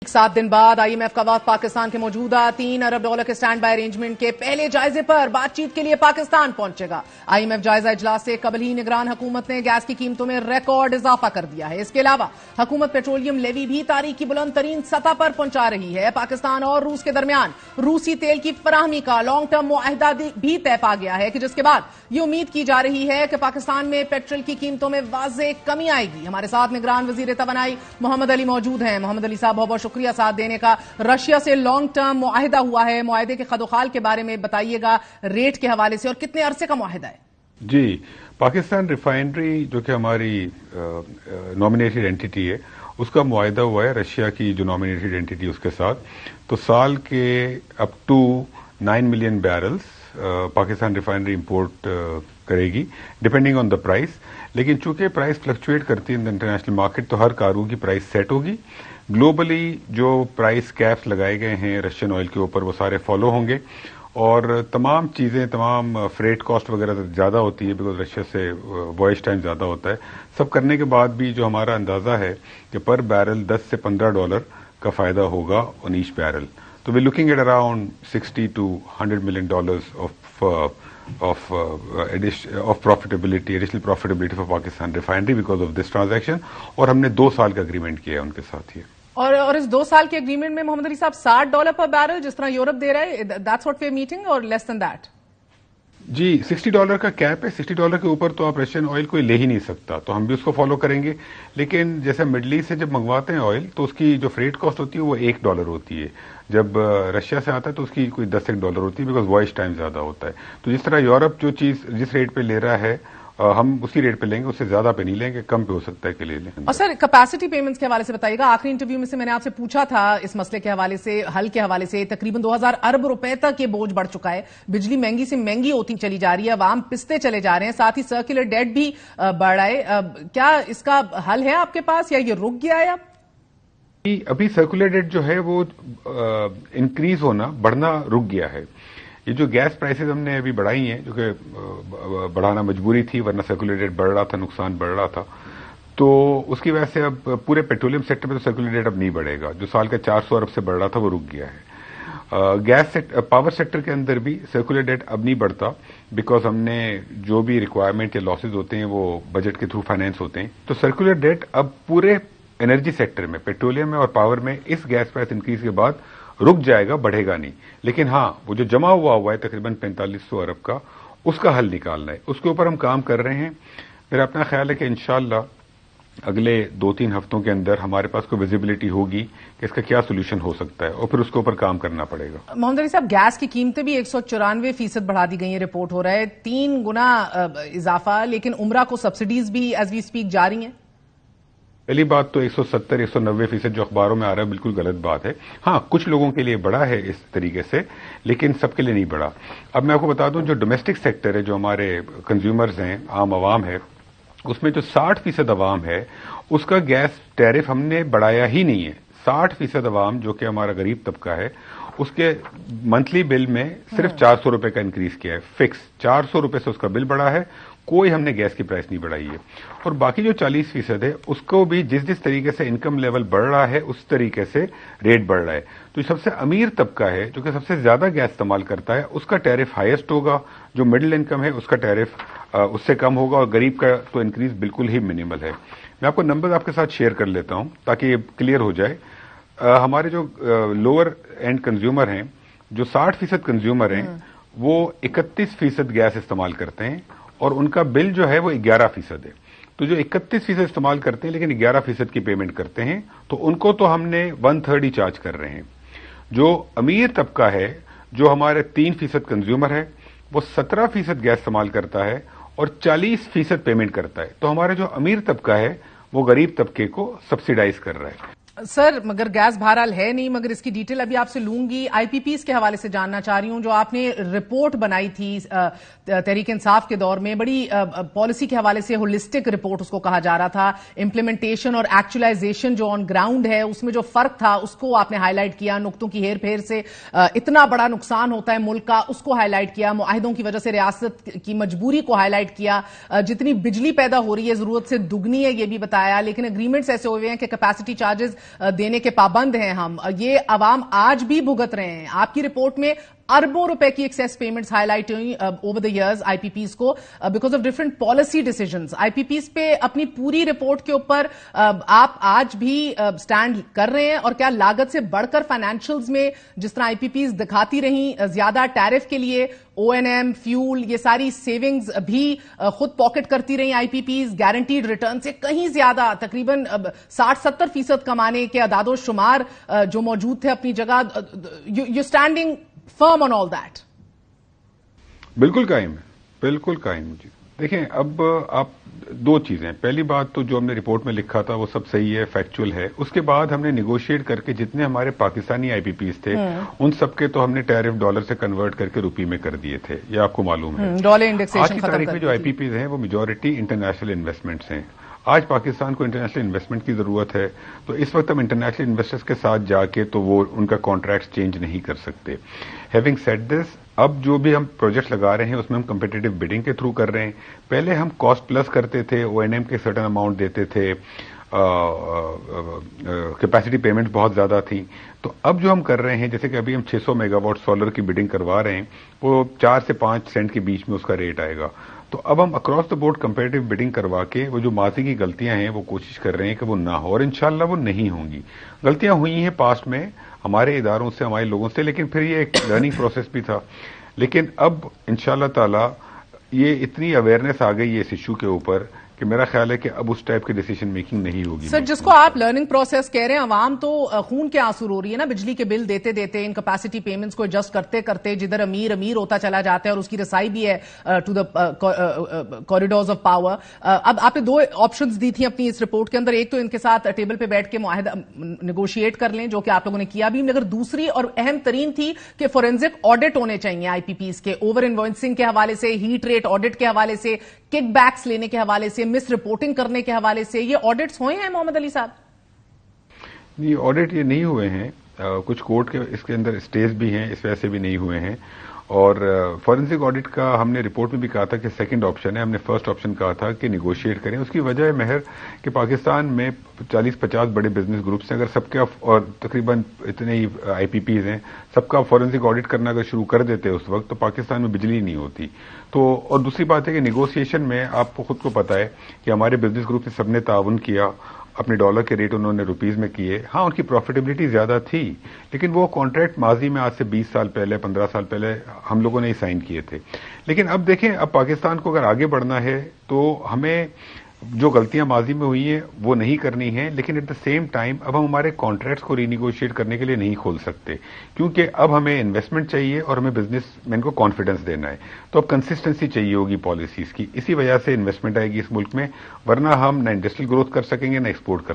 ठीक 7 दिन बाद IMF का वफद पाकिस्तान के मौजूदा $3 अरब के स्टैंड बाय अरेंजमेंट के पहले जायजे पर बातचीत के लिए पाकिस्तान पहुंचेगा। IMF जायजा इजलास से कबल ही निगरान हुकूमत ने गैस की कीमतों में रिकॉर्ड इजाफा कर दिया है। इसके अलावा हुकूमत पेट्रोलियम लेवी भी तारीख की बुलंद तरीन सतह पर पहुंचा रही है। पाकिस्तान और रूस के दरमियान रूसी तेल की फराहमी का लॉन्ग टर्म मुआहदा भी तय पा गया है कि जिसके बाद ये उम्मीद की जा रही है कि पाकिस्तान में पेट्रोल की कीमतों में वाज़ेह कमी आएगी। हमारे साथ निगरान वजीर तवानाई मोहम्मद अली मौजूद हैं। मोहम्मद अली साहब, बहुत बहुत शुक्रिया साथ देने का। रशिया से लॉन्ग टर्म मुआहिदा हुआ है, मुआहिदे के खदोखाल के बारे में बताइएगा, रेट के हवाले से, और कितने अरसे का मुआहिदा है? जी, पाकिस्तान रिफाइनरी जो कि हमारी नॉमिनेटेड एंटिटी है, उसका मुआहिदा हुआ है रशिया की जो नॉमिनेटेड एंटिटी उसके साथ। तो साल के up to 9 million barrels Pakistan refinery import करेगी डिपेंडिंग ऑन द प्राइस। लेकिन चूंकि प्राइस फ्लक्चुएट करती है इन द इंटरनेशनल मार्केट, तो हर कार्गो की प्राइस सेट होगी। ग्लोबली जो प्राइस कैप्स लगाए गए हैं रशियन ऑयल के ऊपर, वो सारे फॉलो होंगे। और तमाम चीजें, तमाम फ्रेट कॉस्ट वगैरह ज्यादा होती है बिकॉज रशिया से वॉयज टाइम ज्यादा होता है। सब करने के बाद भी जो हमारा अंदाजा है कि पर बैरल $10 से $15 का फायदा होगा ऑन ईच बैरल। तो we looking at around $60 to $100 million of profitability, additional profitability for Pakistan refinery because of this transaction। और हमने 2 साल का एग्रीमेंट किया है उनके साथ ही। और इस 2 साल के एग्रीमेंट में मोहम्मद अली साहब $60 पर बैरल जिस तरह यूरोप दे रहा है, that's what we are meeting, और लेस देन दैट? जी, $60 का कैप है। $60 के ऊपर तो आप रशियन ऑयल कोई ले ही नहीं सकता, तो हम भी उसको फॉलो करेंगे। लेकिन जैसे मिडल ईस्ट से जब मंगवाते हैं ऑयल, तो उसकी जो फ्रेट कॉस्ट होती है वो $1 होती है। जब रशिया से आता है तो उसकी कोई $10 होती है बिकॉज वॉयज टाइम ज्यादा होता है। तो जिस तरह यूरोप जो चीज जिस रेट पे ले रहा है, हम उसी रेट पे लेंगे, उससे ज्यादा पे नहीं लेंगे, कम पे हो सकता है कि ले लें। और सर, कैपेसिटी पेमेंट्स के हवाले से बताइएगा। आखिरी इंटरव्यू में से मैंने आपसे पूछा था इस मसले के हवाले से, हल के हवाले से। तकरीबन 2000 अरब रुपए तक ये बोझ बढ़ चुका है। बिजली महंगी से महंगी होती चली जा रही है, अवाम पिसते चले जा रहे हैं, साथ ही सर्कुलर डेट भी बढ़ रहा है। क्या इसका हल है आपके पास, या ये रुक गया है अब? अभी सर्कुलर डेट जो है वो इंक्रीज होना, बढ़ना रुक गया है। ये जो गैस प्राइसेस हमने अभी बढ़ाई हैं, जो कि बढ़ाना मजबूरी थी, वरना सर्कुलर डेट बढ़ रहा था, नुकसान बढ़ रहा था, तो उसकी वजह से अब पूरे पेट्रोलियम सेक्टर में तो सर्कुलर डेट अब नहीं बढ़ेगा। जो साल का 400 अरब से बढ़ रहा था वो रुक गया है। पावर सेक्टर के अंदर भी सर्कुलर डेट अब नहीं बढ़ता बिकॉज हमने जो भी रिक्वायरमेंट या लॉसेज होते हैं वो बजट के थ्रू फाइनेंस होते हैं। तो सर्कुलर डेट अब पूरे एनर्जी सेक्टर में, पेट्रोलियम में और पावर में इस गैस प्राइस इंक्रीज के बाद रुक जाएगा, बढ़ेगा नहीं। लेकिन हाँ, वो जो जमा हुआ है तकरीबन 4500 अरब का, उसका हल निकालना है, उसके ऊपर हम काम कर रहे हैं। मेरा अपना ख्याल है कि इंशाअल्लाह अगले 2-3 हफ्तों के अंदर हमारे पास कोई विजिबिलिटी होगी कि इसका क्या सोल्यूशन हो सकता है, और फिर उसके ऊपर काम करना पड़ेगा। मोहम्मद अली साहब, गैस की कीमतें भी 194% बढ़ा दी गई है, रिपोर्ट हो रहा है 3 गुना इजाफा। लेकिन उम्रा को सब्सिडीज भी एज वी स्पीक जारी हैं। पहली बात तो 170-190% जो अखबारों में आ रहा है बिल्कुल गलत बात है। हाँ, कुछ लोगों के लिए बढ़ा है इस तरीके से, लेकिन सबके लिए नहीं बढ़ा। अब मैं आपको बता दूं, जो डोमेस्टिक सेक्टर है, जो हमारे कंज्यूमर्स हैं, आम आवाम है, उसमें जो 60% आवाम है, उसका गैस टैरिफ हमने बढ़ाया ही नहीं है। 60% आवाम जो कि हमारा गरीब तबका है, उसके मंथली बिल में सिर्फ 400 रुपए का इंक्रीज किया है, फिक्स 400 रुपए से उसका बिल बढ़ा है। कोई हमने गैस की प्राइस नहीं बढ़ाई है। और बाकी जो 40% है, उसको भी जिस जिस तरीके से इनकम लेवल बढ़ रहा है उस तरीके से रेट बढ़ रहा है। तो सबसे अमीर तबका है, जो कि सबसे ज्यादा गैस इस्तेमाल करता है, उसका टैरिफ हाईएस्ट होगा। जो मिडिल इनकम है उसका टैरिफ उससे कम होगा, और गरीब का तो इंक्रीज बिल्कुल ही मिनिमल है। मैं आपको नंबर आपके साथ शेयर कर लेता हूं ताकि ये क्लियर हो जाए। हमारे जो लोअर एंड कंज्यूमर हैं, जो 60% कंज्यूमर हैं, वो 31% गैस इस्तेमाल करते हैं, और उनका बिल जो है वो 11% है। तो जो 31% इस्तेमाल करते हैं लेकिन 11% की पेमेंट करते हैं, तो उनको तो हमने 1/3 ही चार्ज कर रहे हैं। जो अमीर तबका है, जो हमारे 3% कंज्यूमर है, वो 17% गैस इस्तेमाल करता है और 40% पेमेंट करता है। तो हमारे जो अमीर तबका है वो गरीब तबके को सब्सिडाइज कर रहा है। सर, मगर गैस बहरहाल है नहीं, मगर इसकी डिटेल अभी आपसे लूंगी। आईपीपीस के हवाले से जानना चाह रही हूं, जो आपने रिपोर्ट बनाई थी तहरीक इंसाफ के दौर में, बड़ी पॉलिसी के हवाले से होलिस्टिक रिपोर्ट उसको कहा जा रहा था। इम्प्लीमेंटेशन और एक्चुअलाइजेशन जो ऑन ग्राउंड है, उसमें जो फर्क था उसको आपने हाईलाइट किया। नुक्तों की हेर फेर से इतना बड़ा नुकसान होता है मुल्क का, उसको हाईलाइट किया। मुआहिदों की वजह से रियासत की मजबूरी को हाईलाइट किया। जितनी बिजली पैदा हो रही है जरूरत से दुगनी है, ये भी बताया। लेकिन एग्रीमेंट्स ऐसे हुए हैं कि कैपेसिटी चार्जेस دینے کے پابند ہیں ہم. یہ عوام آج بھی بھگت رہے ہیں. آپ کی رپورٹ میں اربوں روپے کی ایکسیس پیمنٹس ہائی لائٹ ہوئی over the years I P Ps کو because of different policy decisions. I P Ps پہ اپنی پوری رپورٹ کے اوپر آپ آج بھی سٹینڈ کر رہے ہیں, اور کیا لاگت سے بڑھ کر فائنینشلز میں جس طرح آئی پی پیز دکھاتی رہیں زیادہ ٹیرف کے لیے او این ایم, فیول, یہ ساری سیونگز بھی خود پاکٹ کرتی رہیں آئی پی پیز گارنٹیڈ ریٹرن سے کہیں زیادہ تقریباً 60-70% کمانے کے اعداد و شمار جو موجود تھے اپنی جگہ, you standing firm on all that? بالکل قائم ہے, بالکل قائم جی. دیکھیں اب آپ دو چیزیں, پہلی بات تو جو ہم نے رپورٹ میں لکھا تھا وہ سب صحیح ہے, فیکچوئل ہے. اس کے بعد ہم نے نیگوشیٹ کر کے جتنے ہمارے پاکستانی آئی پی پیز تھے ان سب کے تو ہم نے ٹیرف ڈالر سے کنورٹ کر کے روپی میں کر دیے تھے, یہ آپ کو معلوم ہے. آج کی تاریخ میں جو آئی پی پیز ہیں وہ میجورٹی انٹرنیشنل انویسٹمنٹس ہیں. آج پاکستان کو انٹرنیشنل انویسٹمنٹ کی ضرورت ہے, تو اس وقت ہم انٹرنیشنل انویسٹرز کے ساتھ جا کے تو وہ ان کا کانٹریکٹ چینج نہیں کر سکتے. ہیونگ سیڈ دس, اب جو بھی ہم پروجیکٹ لگا رہے ہیں اس میں ہم کمپیٹیٹو بڈنگ کے تھرو کر رہے ہیں. پہلے ہم کاسٹ پلس کرتے تھے, او این ایم کے سرٹن اماؤنٹ دیتے تھے, کیپیسٹی پیمنٹ بہت زیادہ تھیں. تو اب جو ہم کر رہے ہیں, جیسے کہ ابھی ہم 600 میگا واٹ سولر کی بڈنگ کروا رہے ہیں, وہ 4 سے 5 سینٹ کے بیچ میں اس کا ریٹ آئے گا. تو اب ہم across the board competitive bidding کروا کے وہ جو ماضی کی غلطیاں ہیں وہ کوشش کر رہے ہیں کہ وہ نہ ہو, اور انشاءاللہ وہ نہیں ہوں گی. غلطیاں ہوئی ہیں پاسٹ میں ہمارے اداروں سے, ہمارے لوگوں سے, لیکن پھر یہ ایک لرننگ پروسیس بھی تھا. لیکن اب انشاءاللہ تعالی یہ اتنی اویئرنیس آ گئی ہے اس ایشو کے اوپر کہ میرا خیال ہے کہ اب اس ٹائپ کی ڈیسیژن میکنگ نہیں ہوگی. سر جس کو آپ لرننگ پروسیس کہہ رہے ہیں, عوام تو خون کے آنسو رو رہی ہے نا, بجلی کے بل دیتے دیتے, ان کیپیسٹی پیمنٹس کو ایڈجسٹ کرتے کرتے, جدھر امیر امیر ہوتا چلا جاتا ہے اور اس کی رسائی بھی ہے to the corridors of power. اب آپ نے 2 آپشنز دی تھیں اپنی اس رپورٹ کے اندر, ایک تو ان کے ساتھ ٹیبل پہ بیٹھ کے معاہدہ نیگوشیٹ کر لیں, جو کہ آپ لوگوں نے کیا بھی, مگر دوسری اور اہم ترین تھی کہ فورینزک آڈٹ ہونے چاہیے آئی پی پیز کے, اوور انوائسنگ کے حوالے سے, ہیٹ ریٹ آڈٹ کے حوالے سے, کک بیکس لینے کے حوالے سے, مس رپورٹنگ کرنے کے حوالے سے. یہ آڈٹس ہوئے ہیں محمد علی صاحب؟ نہیں, آڈٹ یہ نہیں ہوئے ہیں. کچھ کورٹ کے اس کے اندر اسٹیز بھی ہیں, اس وجہ سے بھی نہیں ہوئے ہیں. اور فورینسک آڈٹ کا ہم نے رپورٹ میں بھی کہا تھا کہ سیکنڈ آپشن ہے, ہم نے فرسٹ آپشن کہا تھا کہ نیگوشیٹ کریں. اس کی وجہ ہے مہر کہ پاکستان میں 40-50 بڑے بزنس گروپس ہیں, اگر سب کے اور تقریباً اتنے ہی آئی پی پیز ہیں, سب کا فورینسک آڈٹ کرنا اگر شروع کر دیتے اس وقت تو پاکستان میں بجلی نہیں ہوتی. تو اور دوسری بات ہے کہ نیگوسیشن میں آپ کو خود کو پتا ہے کہ ہمارے بزنس گروپ سے سب نے تعاون کیا, اپنے ڈالر کے ریٹ انہوں نے روپیز میں کیے. ہاں ان کی پروفیٹیبلٹی زیادہ تھی, لیکن وہ کانٹریکٹ ماضی میں آج سے 20 سال پہلے 15 سال پہلے ہم لوگوں نے ہی سائن کیے تھے. لیکن اب دیکھیں, اب پاکستان کو اگر آگے بڑھنا ہے تو ہمیں جو غلطیاں ماضی میں ہوئی ہیں وہ نہیں کرنی ہیں, لیکن ایٹ دا سیم ٹائم اب ہم ہمارے کانٹریکٹس کو رینیگوشیٹ کرنے کے لیے نہیں کھول سکتے, کیونکہ اب ہمیں انویسٹمنٹ چاہیے اور ہمیں بزنس مین کو کانفیڈنس دینا ہے. تو اب کنسسٹنسی چاہیے ہوگی پالیسیز کی, اسی وجہ سے انویسٹمنٹ آئے گی اس ملک میں, ورنہ ہم نہ انڈسٹریل گروتھ کر سکیں گے نہ ایکسپورٹ کر